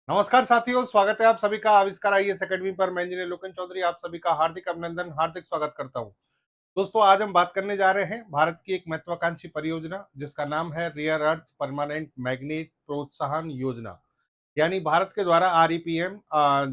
नमस्कार साथियों, स्वागत है आप सभी का आविष्कार आईएएस एकेडमी पर। मैं इंजीनियर लोकेन चौधरी आप सभी का हार्दिक अभिनंदन, हार्दिक स्वागत करता हूं। दोस्तों, आज हम बात करने जा रहे हैं भारत की एक महत्वाकांक्षी परियोजना जिसका नाम है रियर अर्थ परमानेंट मैग्नेट प्रोत्साहन योजना। यानी भारत के द्वारा आरईपीएम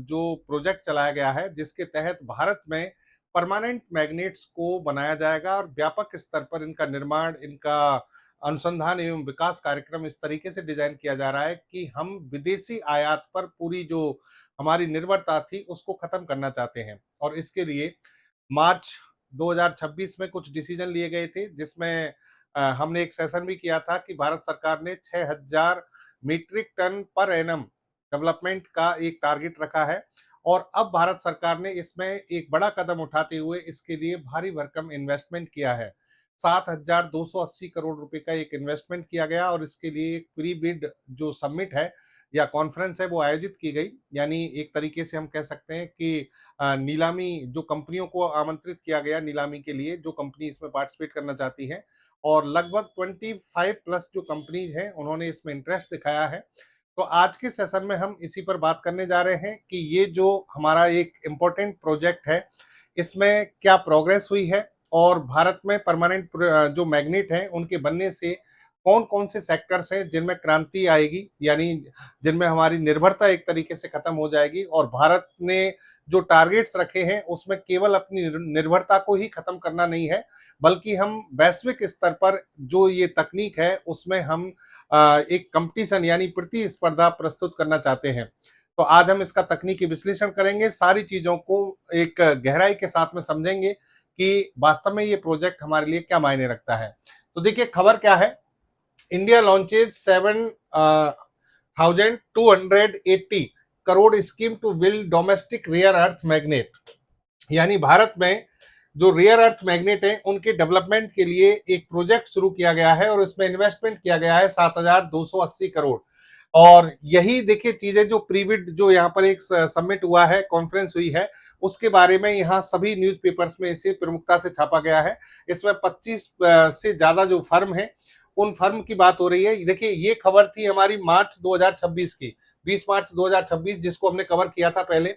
जो प्रोजेक्ट चलाया गया है, जिसके तहत भारत में परमानेंट मैग्नेट्स को बनाया जाएगा और व्यापक स्तर पर इनका निर्माण, इनका अनुसंधान एवं विकास कार्यक्रम इस तरीके से डिजाइन किया जा रहा है कि हम विदेशी आयात पर पूरी जो हमारी निर्भरता थी उसको खत्म करना चाहते हैं। और इसके लिए मार्च 2026 में कुछ डिसीजन लिए गए थे, जिसमें हमने एक सेशन भी किया था कि भारत सरकार ने 6000 मीट्रिक टन पर एनम डेवलपमेंट का एक टारगेट रखा है। और अब भारत सरकार ने इसमें एक बड़ा कदम उठाते हुए इसके लिए भारी भरकम इन्वेस्टमेंट किया है। 7,280 करोड़ रुपए का एक इन्वेस्टमेंट किया गया और इसके लिए एक प्री बिड जो सबमिट है या कॉन्फ्रेंस है वो आयोजित की गई। यानी एक तरीके से हम कह सकते हैं कि नीलामी, जो कंपनियों को आमंत्रित किया गया नीलामी के लिए, जो कंपनी इसमें पार्टिसिपेट करना चाहती हैं, और लगभग 25 प्लस जो कंपनीज हैं उन्होंने इसमें इंटरेस्ट दिखाया है। तो आज के सेशन में हम इसी पर बात करने जा रहे हैं कि ये जो हमारा एक इम्पोर्टेंट प्रोजेक्ट है, इसमें क्या प्रोग्रेस हुई है और भारत में परमानेंट जो मैग्नेट हैं उनके बनने से कौन कौन से सेक्टर्स हैं जिनमें क्रांति आएगी, यानी जिनमें हमारी निर्भरता एक तरीके से खत्म हो जाएगी। और भारत ने जो टारगेट्स रखे हैं उसमें केवल अपनी निर्भरता को ही खत्म करना नहीं है, बल्कि हम वैश्विक स्तर पर जो ये तकनीक है उसमें हम एक कंपटीशन यानी प्रतिस्पर्धा प्रस्तुत करना चाहते हैं। तो आज हम इसका तकनीकी विश्लेषण करेंगे, सारी चीजों को एक गहराई के साथ में समझेंगे कि वास्तव में ये प्रोजेक्ट हमारे लिए क्या मायने रखता है। तो देखिए, खबर क्या है। India launches 7,280 crore scheme to build domestic rare earth magnet. यानी भारत में जो रियर अर्थ मैग्नेट है उनके डेवलपमेंट के लिए एक प्रोजेक्ट शुरू किया गया है और इसमें इन्वेस्टमेंट किया गया है 7,280 करोड़। और यही देखिए चीजें जो प्रीविड जो यहाँ पर एक सबमिट हुआ है, कॉन्फ्रेंस हुई है, उसके बारे में यहाँ सभी न्यूज़पेपर्स में इसे प्रमुखता से छापा गया है। इसमें 25 से ज्यादा जो फर्म है उन फर्म की बात हो रही है। देखिए, ये खबर थी हमारी मार्च 2026 की, 20 मार्च 2026, जिसको हमने कवर किया था पहले।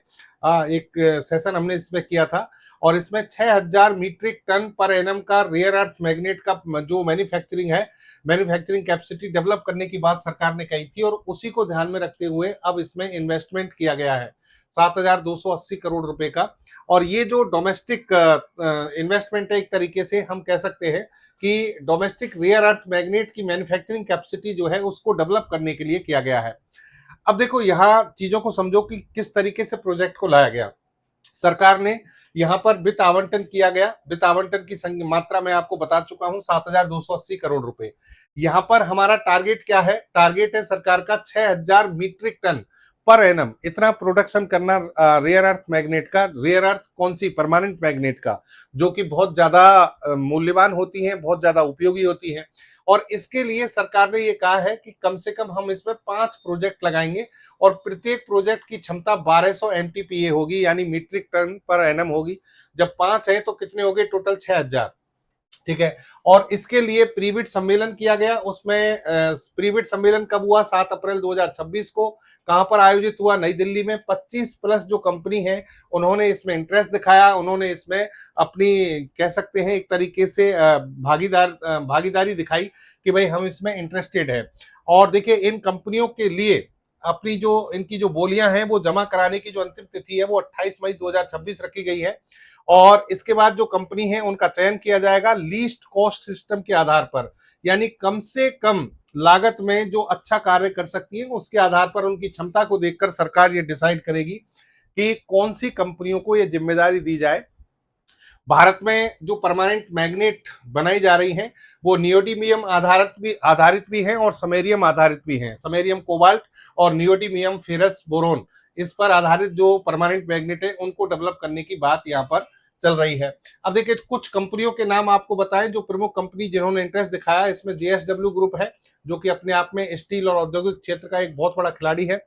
एक सेशन हमने इसमें किया था और इसमें 6000 मीट्रिक टन पर एनम का रियर अर्थ मैग्नेट का जो मैन्युफैक्चरिंग कैपेसिटी डेवलप करने की बात सरकार ने कही थी और उसी को ध्यान में रखते हुए अब इसमें इन्वेस्टमेंट किया गया है 7,280 करोड़ रुपए का। और ये जो डोमेस्टिक इन्वेस्टमेंट है, एक तरीके से हम कह सकते हैं कि डोमेस्टिक रियर अर्थ मैग्नेट की मैन्युफैक्चरिंग कैपेसिटी जो है उसको डेवलप करने के लिए किया गया है। अब देखो, यहाँ चीजों को समझो कि किस तरीके से प्रोजेक्ट को लाया गया। सरकार ने यहाँ पर वित्त आवंटन किया गया। वित्त आवंटन की मात्रा मैं आपको बता चुका हूं, 7,280 करोड़ रुपए। यहाँ पर हमारा टारगेट क्या है? टारगेट है सरकार का 6,000 मीट्रिक टन पर एनम इतना प्रोडक्शन करना रियर अर्थ मैग्नेट का। रियर अर्थ कौन सी? परमानेंट मैग्नेट का, जो कि बहुत ज्यादा मूल्यवान होती हैं, बहुत ज्यादा उपयोगी होती हैं। और इसके लिए सरकार ने ये कहा है कि कम से कम हम इसमें 5 प्रोजेक्ट लगाएंगे और प्रत्येक प्रोजेक्ट की क्षमता 1200 एमटीपीए होगी, यानी मीट्रिक टन पर एनम होगी। जब 5 है तो कितने हो गए? टोटल 6000। ठीक है। और इसके लिए प्रीबिड सम्मेलन किया गया। उसमें प्रीबिड सम्मेलन कब हुआ? 7 अप्रैल 2026 को। कहां पर आयोजित हुआ? नई दिल्ली में। 25 प्लस जो कंपनी है उन्होंने इसमें इंटरेस्ट दिखाया, उन्होंने इसमें अपनी कह सकते हैं एक तरीके से भागीदारी दिखाई कि भाई हम इसमें इंटरेस्टेड है। और देखिए, इन कंपनियों के लिए अपनी जो इनकी जो बोलियां हैं वो जमा कराने की जो अंतिम तिथि है वो 28 मई 2026 रखी गई है। और इसके बाद जो कंपनी है उनका चयन किया जाएगा लीस्ट कॉस्ट सिस्टम के आधार पर, यानी कम से कम लागत में जो अच्छा कार्य कर सकती है उसके आधार पर उनकी क्षमता को देखकर सरकार ये डिसाइड करेगी कि कौन सी कंपनियों को ये जिम्मेदारी दी जाए। भारत में जो परमानेंट मैग्नेट बनाई जा रही हैं वो नियोडिमियम आधारित भी हैं और समेरियम आधारित भी हैं। समेरियम कोबाल्ट और नियोडिमियम फेरस बोरोन, इस पर आधारित जो परमानेंट मैग्नेट है उनको डेवलप करने की बात यहाँ पर चल रही है। अब देखिए, कुछ कंपनियों के नाम आपको बताएं जो प्रमुख कंपनी जिन्होंने इंटरेस्ट दिखाया। इसमें जेएसडब्ल्यू ग्रुप है, जो कि अपने आप में स्टील और औद्योगिक क्षेत्र का एक बहुत बड़ा खिलाड़ी है।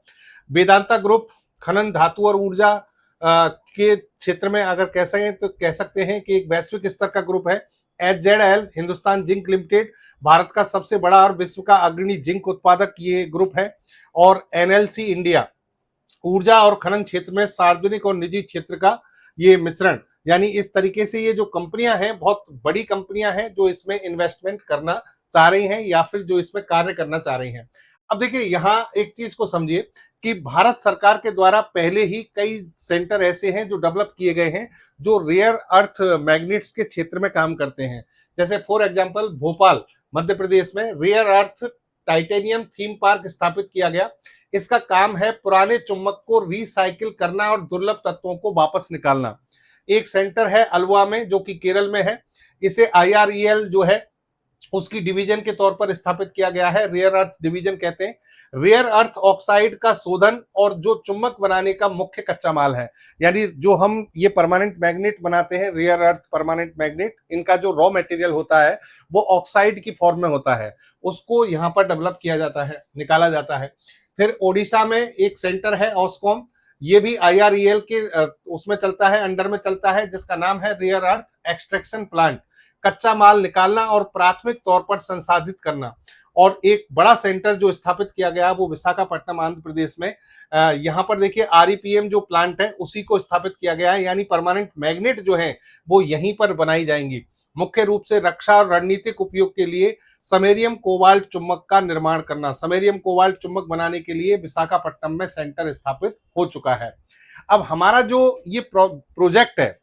वेदांता ग्रुप खनन, धातु और ऊर्जा के क्षेत्र में अगर कह सकें तो कह सकते हैं कि एक वैश्विक स्तर का ग्रुप है। HZL, Hindustan zinc limited, Bharat का सबसे बड़ा और विश्व का अग्रणी जिंक उत्पादक ये ग्रुप है। और एनएलसी इंडिया, ऊर्जा और खनन क्षेत्र में सार्वजनिक और निजी क्षेत्र का ये मिश्रण, यानी इस तरीके से ये जो कंपनियां हैं, बहुत बड़ी कंपनियां हैं जो इसमें इन्वेस्टमेंट करना चाह रही हैं या फिर जो इसमें कार्य करना चाह रही हैं। अब देखिए यहाँ एक चीज को समझिए कि भारत सरकार के द्वारा पहले ही कई सेंटर ऐसे हैं जो डेवलप किए गए हैं जो रेयर अर्थ मैग्नेट्स के क्षेत्र में काम करते हैं। जैसे फॉर एग्जांपल भोपाल मध्य प्रदेश में rare earth titanium theme park स्थापित किया गया। इसका काम है पुराने चुंबक को रिसाइकिल करना और दुर्लभ तत्वों को वापस निकालना। एक सेंटर है अलवा में जो कि केरल में है। इसे आईआरईएल जो है उसकी डिवीजन के तौर पर स्थापित किया गया है, रेयर अर्थ डिवीजन कहते हैं। रेयर अर्थ ऑक्साइड का शोधन और जो चुंबक बनाने का मुख्य कच्चा माल है, यानी जो हम ये परमानेंट मैग्नेट बनाते हैं, रेयर अर्थ परमानेंट मैग्नेट, इनका जो रॉ मटेरियल होता है वो ऑक्साइड की फॉर्म में होता है, उसको यहाँ पर डेवलप किया जाता है, निकाला जाता है। फिर ओडिशा में एक सेंटर है ऑस्कॉम, ये भी आईआरईएल के उसमें चलता है, अंडर में चलता है, जिसका नाम है रेयर अर्थ एक्सट्रैक्शन प्लांट, कच्चा माल निकालना और प्राथमिक तौर पर संसाधित करना। और एक बड़ा सेंटर जो स्थापित किया गया वो विशाखापट्टनम आंध्र प्रदेश में, यहाँ पर देखिए आरईपीएम जो प्लांट है उसी को स्थापित किया गया है, यानी परमानेंट मैग्नेट जो है वो यहीं पर बनाई जाएंगी। मुख्य रूप से रक्षा और रणनीतिक उपयोग के लिए समेरियम कोबाल्ट चुंबक का निर्माण करना, समेरियम कोबाल्ट चुंबक बनाने के लिए विशाखापट्टनम में सेंटर स्थापित हो चुका है। अब हमारा जो ये प्रोजेक्ट है,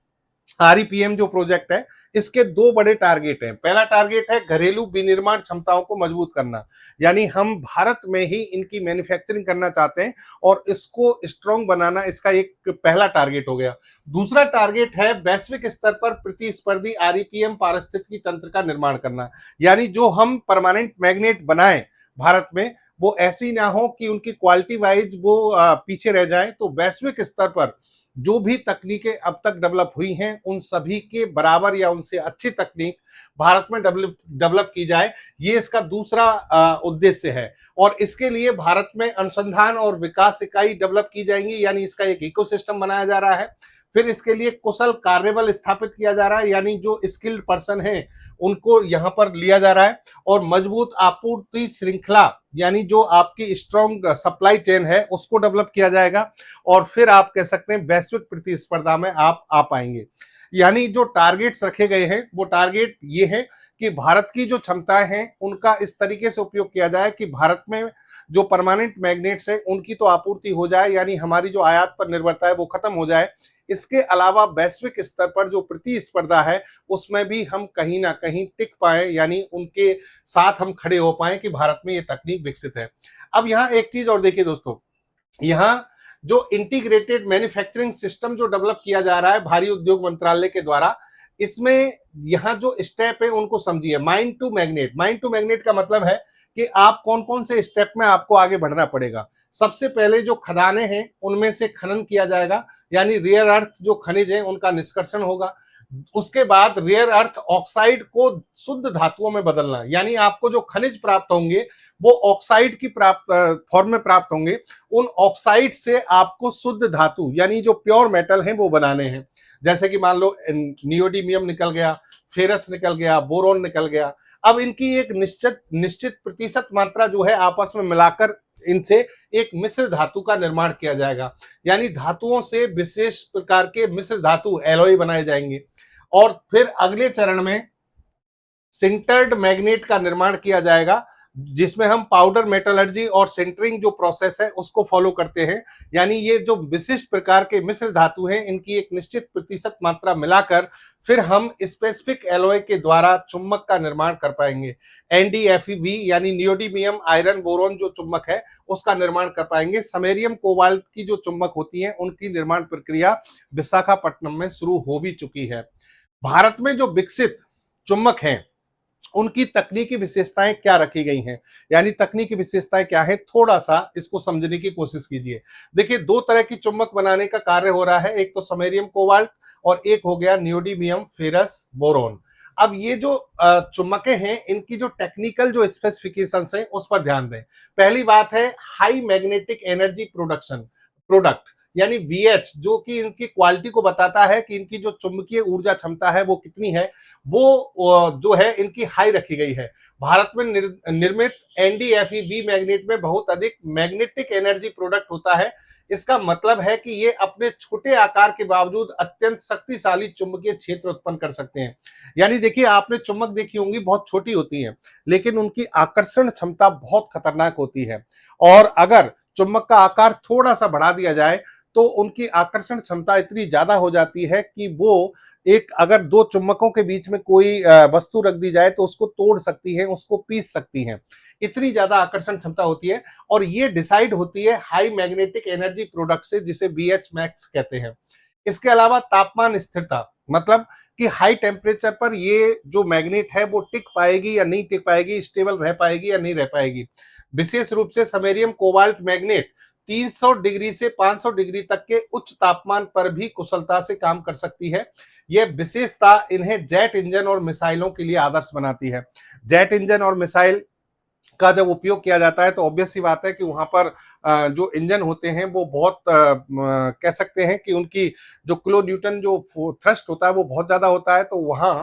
आरईपीएम जो प्रोजेक्ट है, इसके दो बड़े टारगेट हैं। पहला टारगेट है घरेलू विनिर्माण क्षमताओं को मजबूत करना, यानी हम भारत में ही इनकी मैन्युफैक्चरिंग करना चाहते हैं और इसको स्ट्रॉन्ग बनाना, इसका एक पहला टारगेट हो गया। दूसरा टारगेट है वैश्विक स्तर पर प्रतिस्पर्धी आरईपीएम पारिस्थितिकी तंत्र का निर्माण करना, यानी जो हम परमानेंट मैग्नेट बनाएं भारत में वो ऐसी ना हो कि उनकी क्वालिटी वाइज वो पीछे रह जाए। तो वैश्विक स्तर पर जो भी तकनीकें अब तक डेवलप हुई हैं उन सभी के बराबर या उनसे अच्छी तकनीक भारत में डेवलप की जाए, ये इसका दूसरा उद्देश्य है। और इसके लिए भारत में अनुसंधान और विकास इकाई डेवलप की जाएंगी, यानी इसका एक इकोसिस्टम बनाया जा रहा है। फिर इसके लिए कुशल कार्यबल स्थापित किया जा रहा है, यानी जो स्किल्ड पर्सन है उनको यहाँ पर लिया जा रहा है। और मजबूत आपूर्ति श्रृंखला, यानी जो आपकी स्ट्रॉन्ग सप्लाई चेन है उसको डेवलप किया जाएगा। और फिर आप कह सकते हैं वैश्विक प्रतिस्पर्धा में आप आ पाएंगे। यानी जो टारगेट्स रखे गए हैं वो टारगेट ये है कि भारत की जो क्षमताएं हैं उनका इस तरीके से उपयोग किया जाए कि भारत में जो परमानेंट मैग्नेट्स है उनकी तो आपूर्ति हो जाए, यानी हमारी जो आयात पर निर्भरता है वो खत्म हो जाए। इसके अलावा वैश्विक स्तर पर जो प्रतिस्पर्धा है उसमें भी हम कहीं ना कहीं टिक पाए, यानी उनके साथ हम खड़े हो पाए कि भारत में ये तकनीक विकसित है। अब यहाँ एक चीज और देखिए दोस्तों, यहाँ जो इंटीग्रेटेड मैन्युफैक्चरिंग सिस्टम जो डेवलप किया जा रहा है भारी उद्योग मंत्रालय के द्वारा, इसमें यहाँ जो स्टेप है उनको समझिए। Mine to magnet, mine to magnet का मतलब है कि आप कौन कौन से स्टेप में आपको आगे बढ़ना पड़ेगा। सबसे पहले जो खदानें हैं उनमें से खनन किया जाएगा, यानी रेयर अर्थ जो खनिज है उनका निष्कर्षण होगा। उसके बाद रेयर अर्थ ऑक्साइड को शुद्ध धातुओं में बदलना, यानी आपको जो खनिज प्राप्त होंगे वो ऑक्साइड की फॉर्म में प्राप्त होंगे। उन ऑक्साइड से आपको शुद्ध धातु यानी जो प्योर मेटल हैं वो बनाने हैं। जैसे कि मान लो नियोडिमियम निकल गया, फेरस निकल गया, बोरोन निकल गया। अब इनकी एक निश्चित प्रतिशत मात्रा जो है आपस में मिलाकर इनसे एक मिश्र धातु का निर्माण किया जाएगा, यानी धातुओं से विशेष प्रकार के मिश्र धातु एलॉय बनाए जाएंगे। और फिर अगले चरण में सिंटर्ड मैग्नेट का निर्माण किया जाएगा, जिसमें हम पाउडर मेटलर्जी और सिंटरिंग जो प्रोसेस है उसको फॉलो करते हैं। यानी ये जो विशिष्ट प्रकार के मिश्र धातु हैं इनकी एक निश्चित प्रतिशत मात्रा मिलाकर फिर हम स्पेसिफिक एलॉय के द्वारा चुंबक का निर्माण कर पाएंगे। एनडीएफईवी यानी नियोडिमियम आयरन बोरोन जो चुंबक है उसका निर्माण कर पाएंगे। समेरियम कोबाल्ट की जो चुंबक होती हैं उनकी निर्माण प्रक्रिया विशाखापट्टनम में शुरू हो भी चुकी है। भारत में जो विकसित चुंबक हैं उनकी तकनीकी विशेषताएं क्या रखी गई हैं, यानी तकनीकी विशेषताएं क्या है, थोड़ा सा इसको समझने की कोशिश कीजिए। देखिए दो तरह की चुंबक बनाने का कार्य हो रहा है, एक तो समेरियम कोबाल्ट और एक हो गया नियोडिमियम फेरस बोरोन। अब ये जो चुंबकें हैं इनकी जो टेक्निकल जो स्पेसिफिकेशंस हैं उस पर ध्यान दें। पहली बात है हाई मैग्नेटिक एनर्जी प्रोडक्ट, यानी VH, जो कि इनकी क्वालिटी को बताता है कि इनकी जो चुंबकीय ऊर्जा क्षमता है वो कितनी है, वो जो है इनकी हाई रखी गई है। भारत में निर्मित NdFeB मैग्नेट में बहुत अधिक मैग्नेटिक एनर्जी प्रोडक्ट होता है। इसका मतलब है कि ये अपने छोटे आकार के बावजूद अत्यंत शक्तिशाली चुंबकीय क्षेत्र उत्पन्न कर सकते हैं। यानी देखिए, आपने चुंबक देखी होंगी, बहुत छोटी होती है, लेकिन उनकी आकर्षण क्षमता बहुत खतरनाक होती है। और अगर चुंबक का आकार थोड़ा सा बढ़ा दिया जाए तो उनकी आकर्षण क्षमता इतनी ज्यादा हो जाती है कि वो अगर दो चुंबकों के बीच में कोई वस्तु रख दी जाए तो उसको तोड़ सकती है, उसको पीस सकती है। इतनी ज्यादा आकर्षण क्षमता होती है, और ये डिसाइड होती है हाई मैग्नेटिक एनर्जी प्रोडक्ट से, जिसे BH मैक्स कहते हैं। इसके अलावा तापमान स्थिरता, मतलब कि हाई टेम्परेचर पर ये जो मैग्नेट है वो टिक पाएगी या नहीं टिक पाएगी, स्टेबल रह पाएगी या नहीं रह पाएगी। विशेष रूप से समैरियम कोबाल्ट मैग्नेट 300 डिग्री से 500 डिग्री तक के उच्च तापमान पर भी कुशलता से काम कर सकती है। यह विशेषता इन्हें जेट इंजन और मिसाइलों के लिए आदर्श बनाती है। जेट इंजन और मिसाइल का जब उपयोग किया जाता है तो ऑब्वियस सी बात है कि वहां पर जो इंजन होते हैं वो बहुत कह सकते हैं कि उनकी जो किलो न्यूटन जो थ्रस्ट होता है वो बहुत ज्यादा होता है, तो वहां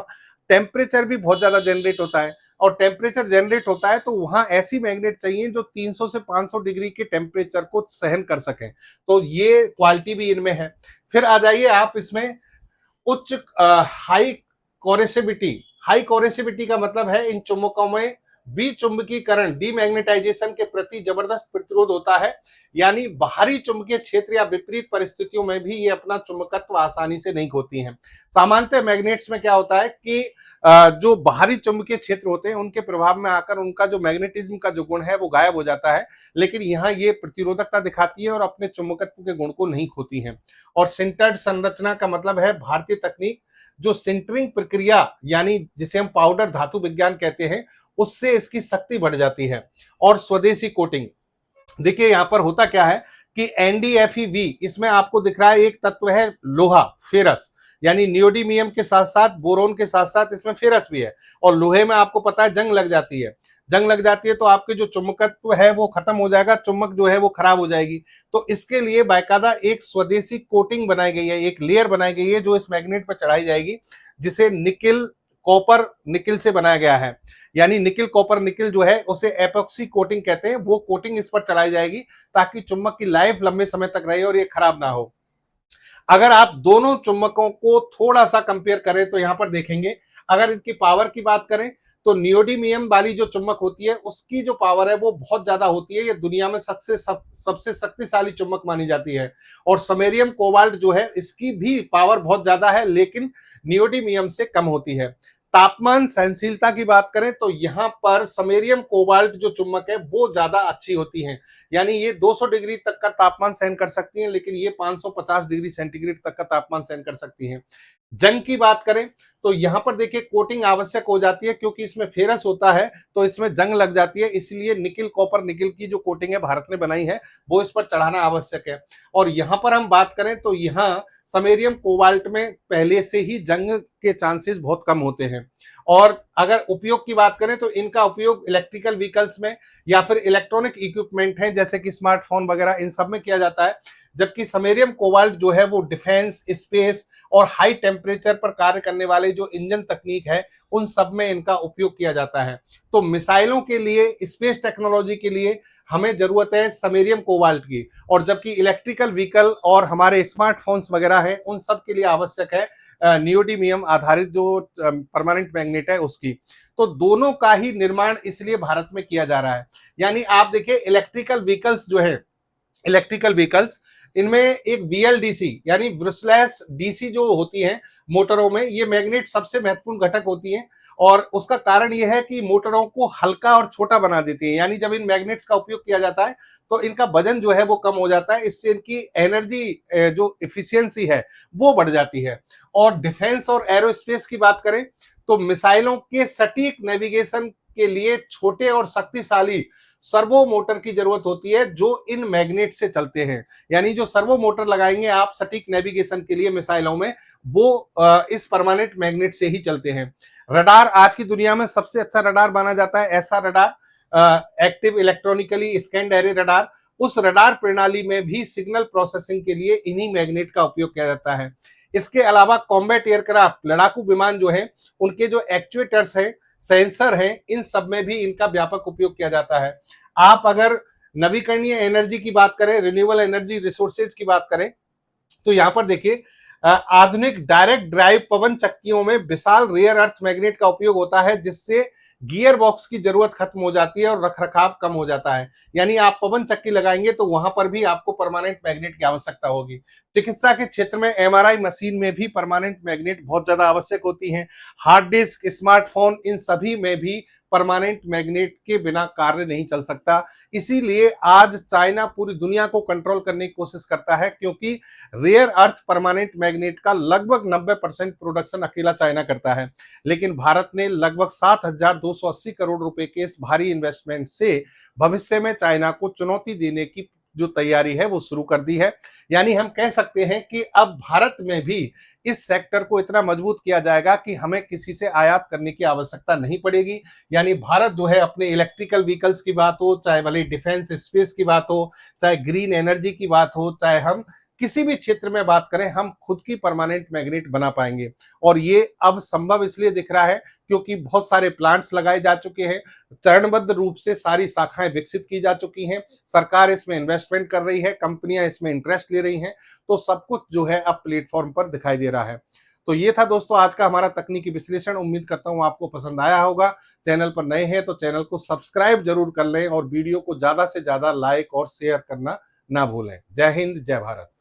टेम्परेचर भी बहुत ज्यादा जनरेट होता है। और टेम्परेचर जनरेट होता है तो वहां ऐसी मैग्नेट चाहिए जो 300 से 500 डिग्री के टेम्परेचर को सहन कर सकें, तो ये क्वालिटी भी इनमें है। फिर आ जाइए आप इसमें उच्च हाई कोरेसिविटी। हाई कोरेसिविटी का मतलब है इन चुंबकों में विचुंबकीकरण डीमैग्नेटाइजेशन के प्रति जबरदस्त प्रतिरोध होता है। यानी बाहरी चुंबकीय क्षेत्र या विपरीत परिस्थितियों में भी ये अपना चुंबकत्व आसानी से नहीं खोती हैं। सामान्यतः मैग्नेट्स में क्या होता है कि जो बाहरी चुंबकीय क्षेत्र होते हैं उनके प्रभाव में आकर उनका जो मैग्नेटिज्म का जो गुण है वो गायब हो जाता है, लेकिन यहाँ ये प्रतिरोधकता दिखाती है और अपने चुंबकत्व के गुण को नहीं खोती है। और सिंटर्ड संरचना का मतलब है भारतीय तकनीक, जो सिंटरिंग प्रक्रिया यानी जिसे हम पाउडर धातु विज्ञान कहते हैं, उससे इसकी शक्ति बढ़ जाती है। और स्वदेशी कोटिंग, देखिए यहां पर होता क्या है कि NdFeB, इसमें आपको दिख रहा है एक तत्व है लोहा, फेरस, यानी नियोडिमियम के साथ साथ बोरोन के साथ साथ इसमें फेरस भी है। और लोहे में आपको पता है जंग लग जाती है, जंग लग जाती है तो आपके जो चुंबकत्व है वो खत्म हो जाएगा, चुंबक जो है वो खराब हो जाएगी। तो इसके लिए बाकायदा एक स्वदेशी कोटिंग बनाई गई है, एक लेयर बनाई गई है जो इस मैग्नेट पर चढ़ाई जाएगी, जिसे निकिल कॉपर निकिल से बनाया गया है। यानी निकिल कॉपर निकिल जो है उसे एपॉक्सी कोटिंग कहते हैं, वो कोटिंग इस पर चढ़ाई जाएगी ताकि चुंबक की लाइफ लंबे समय तक रहे और ये खराब ना हो। अगर आप दोनों चुंबकों को थोड़ा सा कंपेयर करें तो यहां पर देखेंगे, अगर इनकी पावर की बात करें तो नियोडिमियम वाली जो चुंबक होती है उसकी जो पावर है वो बहुत ज्यादा होती है, ये दुनिया में सबसे शक्तिशाली चुंबक मानी जाती है। और समैरियम कोबाल्ट जो है इसकी भी पावर बहुत ज्यादा है, लेकिन नियोडिमियम से कम होती है। तापमान सहनशीलता की बात करें तो यहां पर समैरियम कोबाल्ट जो चुंबक है वो ज्यादा अच्छी होती है, यानी ये 200 डिग्री तक का तापमान सहन कर सकती हैं, लेकिन ये 550 डिग्री सेंटीग्रेड तक का तापमान सहन कर सकती हैं। जंग की बात करें तो यहां पर देखिए कोटिंग आवश्यक हो जाती है, क्योंकि इसमें फेरस होता है तो इसमें जंग लग जाती है, इसलिए निकिल कॉपर निकिल की जो कोटिंग है भारत ने बनाई है वो इस पर चढ़ाना आवश्यक है। और यहां पर हम बात करें तो यहां समैरियम कोबाल्ट में पहले से ही जंग के चांसेस बहुत कम होते हैं। और अगर उपयोग की बात करें तो इनका उपयोग इलेक्ट्रिकल व्हीकल्स में या फिर इलेक्ट्रॉनिक इक्विपमेंट है जैसे कि स्मार्टफोन वगैरह, इन सब में किया जाता है। जबकि समैरियम कोबाल्ट जो है वो डिफेंस, स्पेस और हाई टेम्परेचर पर कार्य करने वाले जो इंजन तकनीक है उन सब में इनका उपयोग किया जाता है। तो मिसाइलों के लिए, स्पेस टेक्नोलॉजी के लिए हमें जरूरत है समैरियम कोबाल्ट की, और जबकि इलेक्ट्रिकल व्हीकल और हमारे स्मार्टफोन्स वगैरह हैं उन सब के लिए आवश्यक है नियोडिमियम आधारित जो परमानेंट मैग्नेट है उसकी। तो दोनों का ही निर्माण इसलिए भारत में किया जा रहा है। यानी आप देखिए इलेक्ट्रिकल व्हीकल्स जो है, इलेक्ट्रिकल व्हीकल्स इनमें एक VLDC यानी ब्रुसलेस डीसी जो होती है मोटरों में, ये मैग्नेट सबसे महत्वपूर्ण घटक होती है। और उसका कारण यह है कि मोटरों को हल्का और छोटा बना देती है, यानी जब इन मैग्नेट्स का उपयोग किया जाता है तो इनका वजन जो है वो कम हो जाता है, इससे इनकी एनर्जी जो इफिशियंसी है वो बढ़ जाती है। और डिफेंस और एरोस्पेस की बात करें तो मिसाइलों के सटीक नेविगेशन के लिए छोटे और शक्तिशाली सर्वो मोटर की जरूरत होती है जो इन मैग्नेट से चलते हैं। यानी जो सर्वो मोटर लगाएंगे आप सटीक नेविगेशन के लिए मिसाइलों में, वो इस परमानेंट मैग्नेट से ही चलते हैं। रडार, आज की दुनिया में सबसे अच्छा रडार माना जाता है ऐसा radar active electronically scanned array radar, उस रडार प्रणाली में भी सिग्नल प्रोसेसिंग के लिए इन्हीं मैग्नेट का उपयोग किया जाता है। इसके अलावा कॉम्बैट एयरक्राफ्ट, लड़ाकू विमान जो है, उनके जो एक्चुएटर्स हैं, सेंसर हैं, इन सब में भी इनका व्यापक उपयोग किया जाता है। आप अगर नवीकरणीय एनर्जी की बात करें, रिन्यूएबल एनर्जी रिसोर्सेज की बात करें, तो यहां पर देखिए आधुनिक डायरेक्ट ड्राइव पवन चक्कियों में विशाल रियर अर्थ मैग्नेट का उपयोग होता है, जिससे गियर बॉक्स की जरूरत खत्म हो जाती है और रखरखाव कम हो जाता है। यानी आप पवन चक्की लगाएंगे तो वहां पर भी आपको परमानेंट मैग्नेट की आवश्यकता होगी। चिकित्सा के क्षेत्र में एमआरआई मशीन में भी परमानेंट मैग्नेट बहुत ज्यादा आवश्यक होती हैं। हार्ड डिस्क, स्मार्टफोन, इन सभी में भी परमानेंट मैग्नेट के बिना कार्य नहीं चल सकता। इसीलिए आज चाइना पूरी दुनिया को कंट्रोल करने की कोशिश करता है, क्योंकि रेयर अर्थ परमानेंट मैग्नेट का लगभग 90% प्रोडक्शन अकेला चाइना करता है। लेकिन भारत ने लगभग 7,280 करोड़ रुपए के इस भारी इन्वेस्टमेंट से भविष्य में चाइना को चुनौती देने की जो तैयारी है वो शुरू कर दी है। यानी हम कह सकते हैं कि अब भारत में भी इस सेक्टर को इतना मजबूत किया जाएगा कि हमें किसी से आयात करने की आवश्यकता नहीं पड़ेगी। यानी भारत जो है अपने इलेक्ट्रिकल व्हीकल्स की बात हो, चाहे भले डिफेंस स्पेस की बात हो, चाहे ग्रीन एनर्जी की बात हो, चाहे हम किसी भी क्षेत्र में बात करें, हम खुद की परमानेंट मैग्नेट बना पाएंगे। और ये अब संभव इसलिए दिख रहा है क्योंकि बहुत सारे प्लांट्स लगाए जा चुके हैं, चरणबद्ध रूप से सारी शाखाएं विकसित की जा चुकी हैं, सरकार इसमें इन्वेस्टमेंट कर रही है, कंपनियां इसमें इंटरेस्ट ले रही हैं, तो सब कुछ जो है अब प्लेटफॉर्म पर दिखाई दे रहा है। तो ये था दोस्तों आज का हमारा तकनीकी विश्लेषण। उम्मीद करता हूं आपको पसंद आया होगा। चैनल पर नए हैं तो चैनल को सब्सक्राइब जरूर कर लें और वीडियो को ज्यादा से ज्यादा लाइक और शेयर करना ना भूलें। जय हिंद, जय भारत।